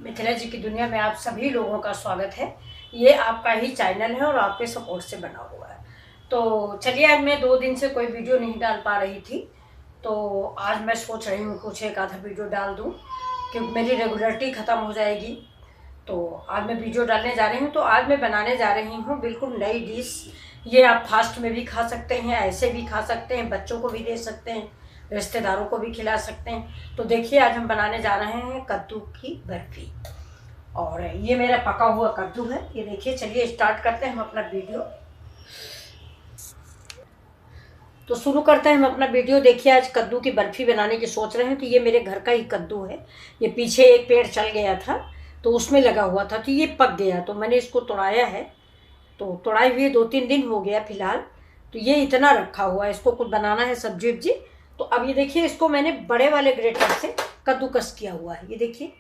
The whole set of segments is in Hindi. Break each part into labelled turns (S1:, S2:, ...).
S1: मिथिला जी की दुनिया में आप सभी लोगों का स्वागत है। ये आपका ही चैनल है और आपके सपोर्ट से बना हुआ है। तो चलिए, आज मैं 2 दिन से कोई वीडियो नहीं डाल पा रही थी, तो आज मैं सोच रही हूँ कुछ एक आधा वीडियो डाल दूँ, क्योंकि मेरी रेगुलरिटी ख़त्म हो जाएगी। तो आज मैं वीडियो डालने जा रही हूँ। तो आज मैं बनाने जा रही हूँ बिल्कुल नई डिश। ये आप फास्ट में भी खा सकते हैं, ऐसे भी खा सकते हैं, बच्चों को भी दे सकते हैं, रिश्तेदारों को भी खिला सकते हैं। तो देखिए, आज हम बनाने जा रहे हैं कद्दू की बर्फी। और ये मेरा पका हुआ कद्दू है, ये देखिए। चलिए स्टार्ट करते हैं हम अपना वीडियो। तो शुरू करते हैं हम अपना वीडियो। देखिए, आज कद्दू की बर्फी बनाने की सोच रहे हैं। तो ये मेरे घर का ही कद्दू है। ये पीछे एक पेड़ चल गया था तो उसमें लगा हुआ था, तो ये पक गया, तो मैंने इसको तोड़ाया है। तो तोड़ाए हुए 2-3 दिन हो गया फिलहाल। तो ये इतना रखा हुआ है, इसको कुछ बनाना है सब्जी उब्जी। तो अब ये देखिए, इसको मैंने बड़े वाले ग्रेटर से कद्दूकस किया हुआ है। ये देखिए,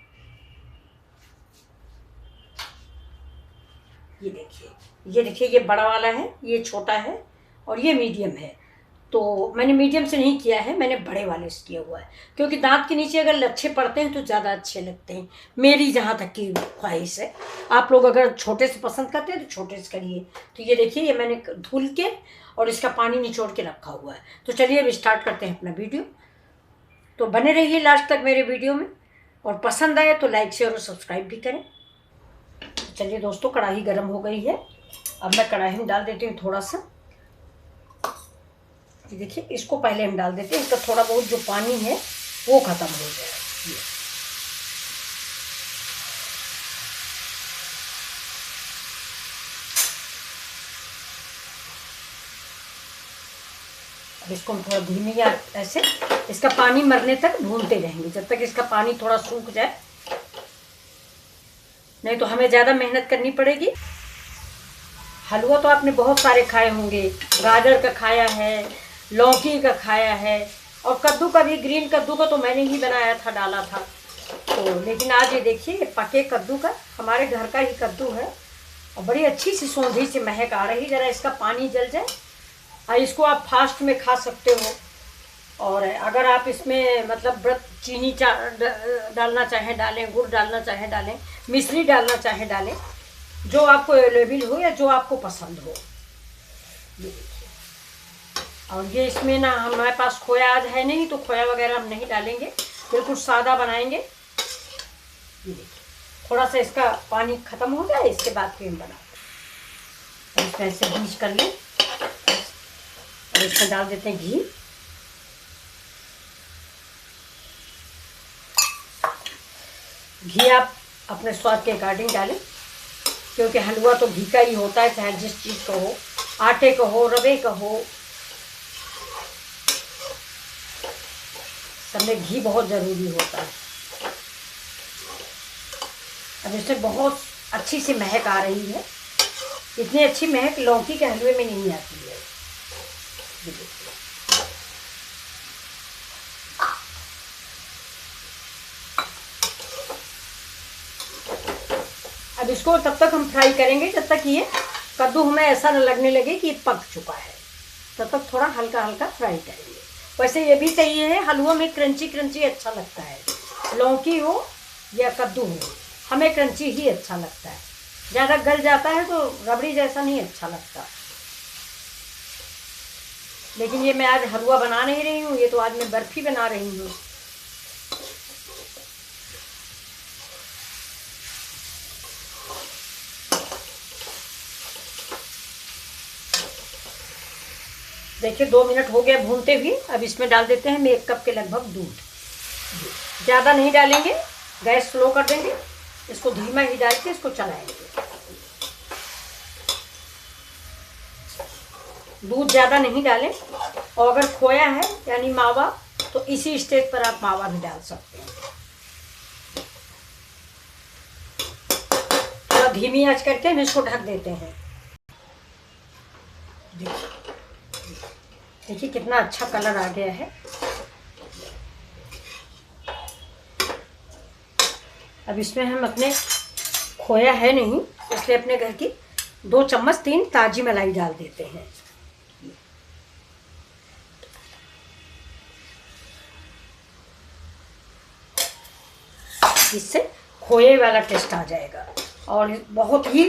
S1: ये देखिए, ये देखिए, ये बड़ा वाला है, ये छोटा है और ये मीडियम है। तो मैंने मीडियम से नहीं किया है, मैंने बड़े वाले से किया हुआ है, क्योंकि दांत के नीचे अगर लच्छे पड़ते हैं तो ज़्यादा अच्छे लगते हैं, मेरी जहाँ तक की ख्वाहिश है। आप लोग अगर छोटे से पसंद करते हैं तो छोटे से करिए। तो ये देखिए, ये मैंने धुल के और इसका पानी निचोड़ के रखा हुआ है। तो चलिए अब स्टार्ट करते हैं अपना वीडियो। तो बने रहिए लास्ट तक मेरे वीडियो में, और पसंद आए तो लाइक शेयर और सब्सक्राइब भी करें। चलिए दोस्तों, कढ़ाई गर्म हो गई है। अब मैं कढ़ाई में डाल देती हूँ थोड़ा सा। ये देखिए, इसको पहले हम डाल देते हैं, इसका थोड़ा बहुत जो पानी है वो ख़त्म हो जाए। ये अब इसको हम थोड़ा धीमी आंच ऐसे इसका पानी मरने तक भूनते रहेंगे, जब तक इसका पानी थोड़ा सूख जाए, नहीं तो हमें ज़्यादा मेहनत करनी पड़ेगी। हलवा तो आपने बहुत सारे खाए होंगे, गाजर का खाया है, लौकी का खाया है, और कद्दू का भी। ग्रीन कद्दू का तो मैंने ही बनाया था, डाला था। तो लेकिन आज ये देखिए, पके कद्दू का, हमारे घर का ही कद्दू है, और बड़ी अच्छी सी सौंधी सी महक आ रही। ज़रा इसका पानी जल जाए, और इसको आप फास्ट में खा सकते हो। और अगर आप इसमें मतलब व्रत चीनी डालना चाहें डालें, गुड़ डालना चाहें डालें, मिश्री डालना चाहें डालें, जो आपको अवेलेबल हो या जो आपको पसंद हो। ये देखिए, और ये इसमें ना हमारे पास खोया आज है नहीं, तो खोया वगैरह हम नहीं डालेंगे, बिल्कुल सादा बनाएंगे। ये देखिए, थोड़ा सा इसका पानी ख़त्म हो जाए, इसके बाद फिर हम बनाते हैं। इसमें ऐसे बीज कर लें, और इसमें डाल देते हैं घी। घी आप अपने स्वाद के अकॉर्डिंग डालें, क्योंकि हलवा तो घी का ही होता है, चाहे जिस चीज़ का हो, आटे का हो, रवे का हो, सब में घी बहुत ज़रूरी होता है। अब इसमें बहुत अच्छी सी महक आ रही है। इतनी अच्छी महक लौकी के हलवे में नहीं आती है। अब इसको तब तक हम फ्राई करेंगे जब तक ये कद्दू हमें ऐसा न लगने लगे कि ये पक चुका है, तब तक थोड़ा हल्का हल्का फ्राई करेंगे। वैसे ये भी सही है, हलवा में क्रंची क्रंची अच्छा लगता है, लौकी हो या कद्दू हो, हमें क्रंची ही अच्छा लगता है। ज़्यादा गल जाता है तो रबड़ी जैसा नहीं अच्छा लगता। लेकिन ये मैं आज हलवा बना नहीं रही हूँ, ये तो आज मैं बर्फ़ी बना रही हूँ। देखिए, 2 मिनट हो गया भूनते हुए। अब इसमें डाल देते हैं हम 1 कप के लगभग दूध। ज़्यादा नहीं डालेंगे, गैस स्लो कर देंगे, इसको धीमा ही डाल के इसको चलाएंगे। दूध ज़्यादा नहीं डालें, और अगर खोया है यानी मावा, तो इसी स्टेज पर आप मावा भी डाल सकते हैं। थोड़ा धीमी आंच करके हम इसको ढक देते हैं। देखिए कितना अच्छा कलर आ गया है। अब इसमें हम अपने, खोया है नहीं इसलिए अपने घर की 2 चम्मच 3 ताजी मलाई डाल देते हैं। इससे खोए वाला टेस्ट आ जाएगा और बहुत ही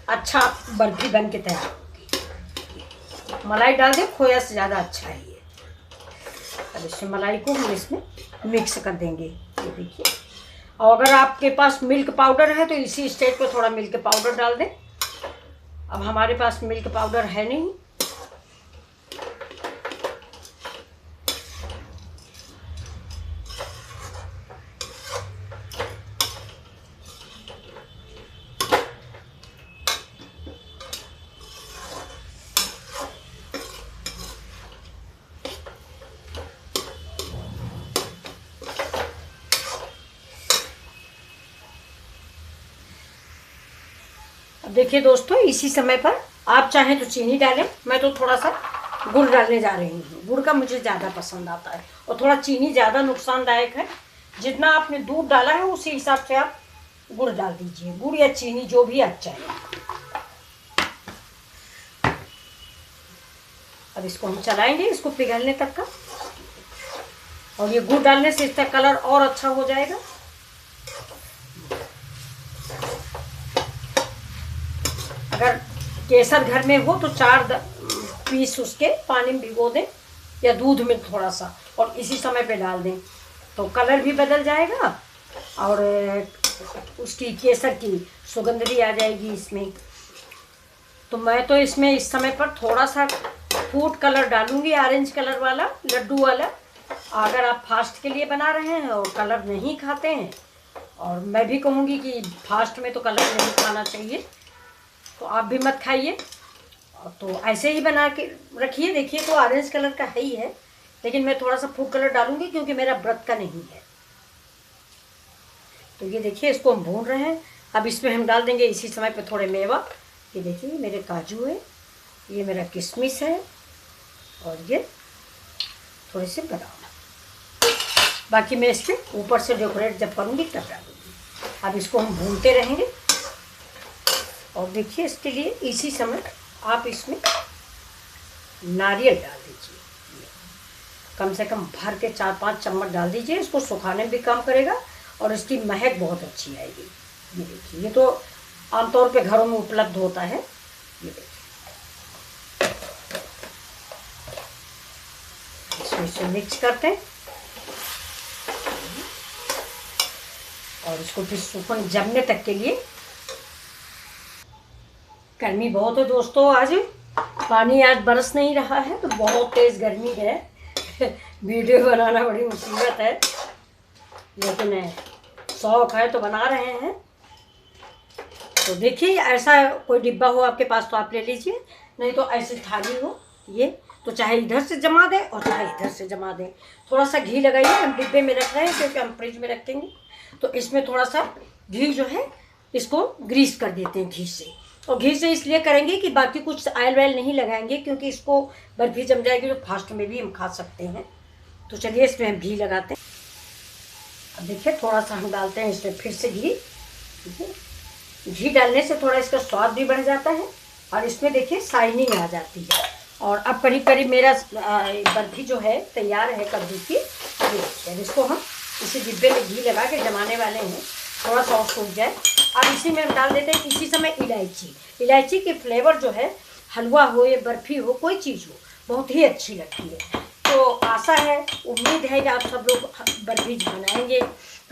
S1: अच्छा बर्फी बन के तैयार होगी। मलाई डाल दें, खोया से ज़्यादा अच्छा है ये। अब इसमें मलाई को हम इसमें मिक्स कर देंगे, ये देखिए। और अगर आपके पास मिल्क पाउडर है तो इसी स्टेज पे थोड़ा मिल्क पाउडर डाल दें। अब हमारे पास मिल्क पाउडर है नहीं, देखिए दोस्तों, इसी समय पर आप चाहें तो चीनी डालें, मैं तो थोड़ा सा गुड़ डालने जा रही हूँ। गुड़ का मुझे ज़्यादा पसंद आता है और थोड़ा चीनी ज़्यादा नुकसानदायक है। जितना आपने दूध डाला है उसी हिसाब से आप गुड़ डाल दीजिए, गुड़ या चीनी जो भी अच्छा है। अब इसको हम चलाएंगे, इसको पिघलने तक का, और ये गुड़ डालने से इसका कलर और अच्छा हो जाएगा। अगर केसर घर में हो तो 4 पीस उसके पानी में भिगो दें या दूध में थोड़ा सा, और इसी समय पे डाल दें तो कलर भी बदल जाएगा और उसकी केसर की सुगंध भी आ जाएगी इसमें। तो मैं तो इसमें इस समय पर थोड़ा सा फूड कलर डालूंगी, ऑरेंज कलर वाला, लड्डू वाला। अगर आप फास्ट के लिए बना रहे हैं और कलर नहीं खाते हैं, और मैं भी कहूँगी कि फास्ट में तो कलर नहीं खाना चाहिए, तो आप भी मत खाइए, तो ऐसे ही बना के रखिए। देखिए तो ऑरेंज कलर का है ही है, लेकिन मैं थोड़ा सा फूड कलर डालूंगी क्योंकि मेरा व्रत का नहीं है। तो ये देखिए, इसको हम भून रहे हैं। अब इसमें हम डाल देंगे इसी समय पे थोड़े मेवा। ये देखिए, मेरे काजू है, ये मेरा किशमिश है, और ये थोड़े से बादाम। बाकी मैं इसके ऊपर से डेकोरेट जब करूँगी तब डालूँगी। अब इसको हम भूनते रहेंगे। और देखिए, इसके लिए इसी समय आप इसमें नारियल डाल दीजिए, कम से कम भर के 4-5 चम्मच डाल दीजिए। इसको सुखाने में भी काम करेगा और इसकी महक बहुत अच्छी आएगी। ये देखिए, ये तो आमतौर पे घरों में उपलब्ध होता है। ये देखिए, इसको इसे मिक्स करते हैं और इसको फिर सूखने जमने तक के लिए। गर्मी बहुत है दोस्तों, आज पानी आज बरस नहीं रहा है, तो बहुत तेज़ गर्मी है। वीडियो बनाना बड़ी मुसीबत है, लेकिन शौक है तो बना रहे हैं। तो देखिए, ऐसा कोई डिब्बा हो आपके पास तो आप ले लीजिए, नहीं तो ऐसी थाली हो ये, तो चाहे इधर से जमा दें और चाहे इधर से जमा दें। थोड़ा सा घी लगाइए, हम डिब्बे में रख रहे हैं क्योंकि हम फ्रिज में रखेंगे, तो इसमें थोड़ा सा घी जो है इसको ग्रीस कर देते हैं घी से। और घी से इसलिए करेंगे कि बाकी कुछ ऑयल वेल नहीं लगाएंगे, क्योंकि इसको बर्फी जम जाएगी जो फास्ट में भी हम खा सकते हैं। तो चलिए, इसमें हम घी लगाते हैं। अब देखिए, थोड़ा सा हम डालते हैं इसमें फिर से घी। घी डालने से थोड़ा इसका स्वाद भी बढ़ जाता है और इसमें देखिए शाइनिंग आ जाती है। और अब करीब करीब मेरा बर्फी जो है तैयार है कद्दू की। इसको हम इसी डिब्बे में घी लगा के जमाने वाले हैं, थोड़ा सा और सूख जाए। अब इसी में हम डाल देते हैं इसी समय इलायची। इलायची की फ्लेवर जो है, हलवा हो या बर्फी हो, कोई चीज़ हो, बहुत ही अच्छी लगती है। तो आशा है, उम्मीद है कि आप सब लोग बर्फी बनाएंगे।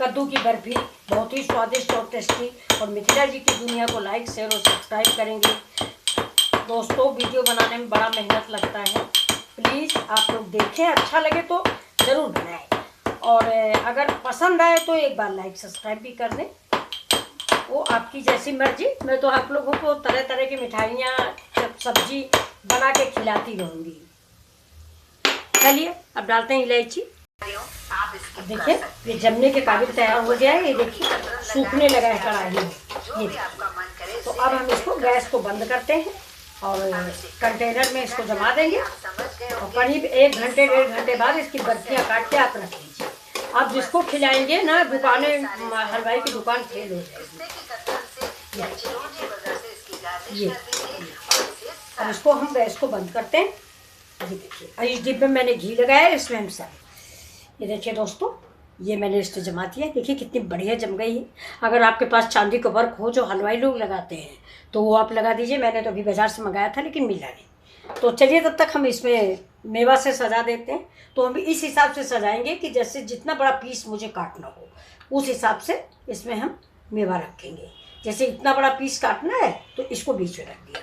S1: कद्दू की बर्फी बहुत ही स्वादिष्ट और टेस्टी। और मिथिला जी की दुनिया को लाइक, शेयर और सब्सक्राइब करेंगे। दोस्तों, वीडियो बनाने में बड़ा मेहनत लगता है, प्लीज़ आप लोग देखें, अच्छा लगे तो ज़रूर बनाएं, और अगर पसंद आए तो एक बार लाइक सब्सक्राइब भी कर दें। वो आपकी जैसी मर्जी। मैं तो आप लोगों को तरह तरह की मिठाइयाँ, सब्जी बना के खिलाती रहूँगी। चलिए, अब डालते हैं इलायची। देखिए, ये जमने के काबिल तैयार हो गया है। ये देखिए, सूखने लगा है कढ़ाई में। ये तो अब हम इसको गैस को बंद करते हैं और कंटेनर में इसको जमा देंगे। और करीब 1 घंटे 1.5 घंटे बाद इसकी बर्फियाँ काट के आप रख लीजिए। आप जिसको खिलाएंगे ना, दुकानें, हलवाई की दुकान फेल हो जाएगी। ये अब इसको हम गैस को बंद करते हैं। ये देखिए, इस डिब्बे में मैंने घी लगाया है, इसमें हम सब, ये देखिए दोस्तों, ये मैंने इसको जमा दिया, देखिए कितनी बढ़िया जम गई है। अगर आपके पास चांदी का वर्क हो जो हलवाई लोग लगाते हैं तो वो आप लगा दीजिए। मैंने तो अभी बाज़ार से मंगाया था लेकिन मिला नहीं। तो चलिए तब तक हम इसमें मेवा से सजा देते हैं। तो हम इस हिसाब से सजाएंगे कि जैसे जितना बड़ा पीस मुझे काटना हो उस हिसाब से इसमें हम मेवा रखेंगे। जैसे इतना बड़ा पीस काटना है तो इसको बीच में रख दिया।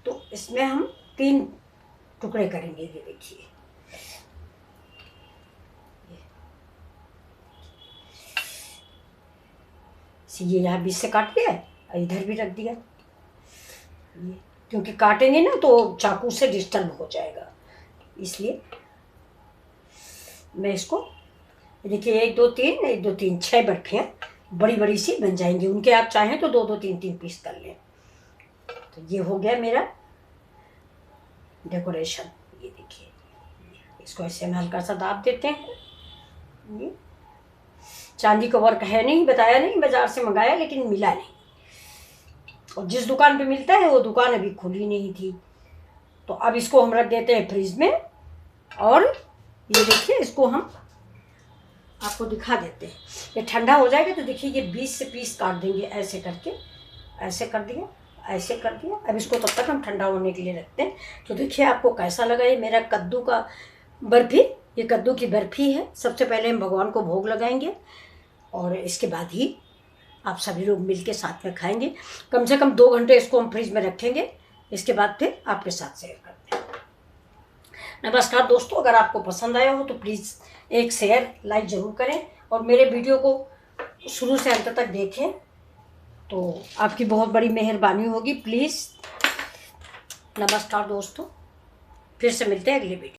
S1: तो इसमें हम 3 टुकड़े करेंगे। ये देखिए, ये यहाँ बीच से काट लिया और इधर भी रख दिया। ये क्योंकि काटेंगे ना तो चाकू से डिस्टर्ब हो जाएगा, इसलिए मैं इसको देखिए 1 2 3 1 2 3 6 बर्फियाँ बड़ी बड़ी सी बन जाएंगी। उनके आप चाहें तो 2 2 3 3 पीस कर लें। तो ये हो गया मेरा डेकोरेशन। ये देखिए, इसको ऐसे हम हल्का सा दाब देते हैं। ये चांदी का वर्क है नहीं, बताया नहीं, बाजार से मंगाया लेकिन मिला नहीं। और जिस दुकान पे मिलता है वो दुकान अभी खुली नहीं थी। तो अब इसको हम रख देते हैं फ्रिज में। और ये देखिए, इसको हम आपको दिखा देते हैं। ये ठंडा हो जाएगा तो देखिए ये 20 से पीस काट देंगे ऐसे करके। ऐसे कर दिया, ऐसे कर दिया। अब इसको तब तक हम ठंडा होने के लिए रखते हैं। तो देखिए आपको कैसा लगा ये मेरा कद्दू का बर्फी। ये कद्दू की बर्फी है। सबसे पहले हम भगवान को भोग लगाएंगे और इसके बाद ही आप सभी लोग मिलके साथ में खाएंगे। कम से कम 2 घंटे इसको हम फ्रिज में रखेंगे। इसके बाद फिर आपके साथ शेयर करते हैं। नमस्कार दोस्तों, अगर आपको पसंद आया हो तो प्लीज़ एक शेयर लाइक ज़रूर करें और मेरे वीडियो को शुरू से अंत तक देखें तो आपकी बहुत बड़ी मेहरबानी होगी। प्लीज़ नमस्कार दोस्तों, फिर से मिलते हैं अगले वीडियो।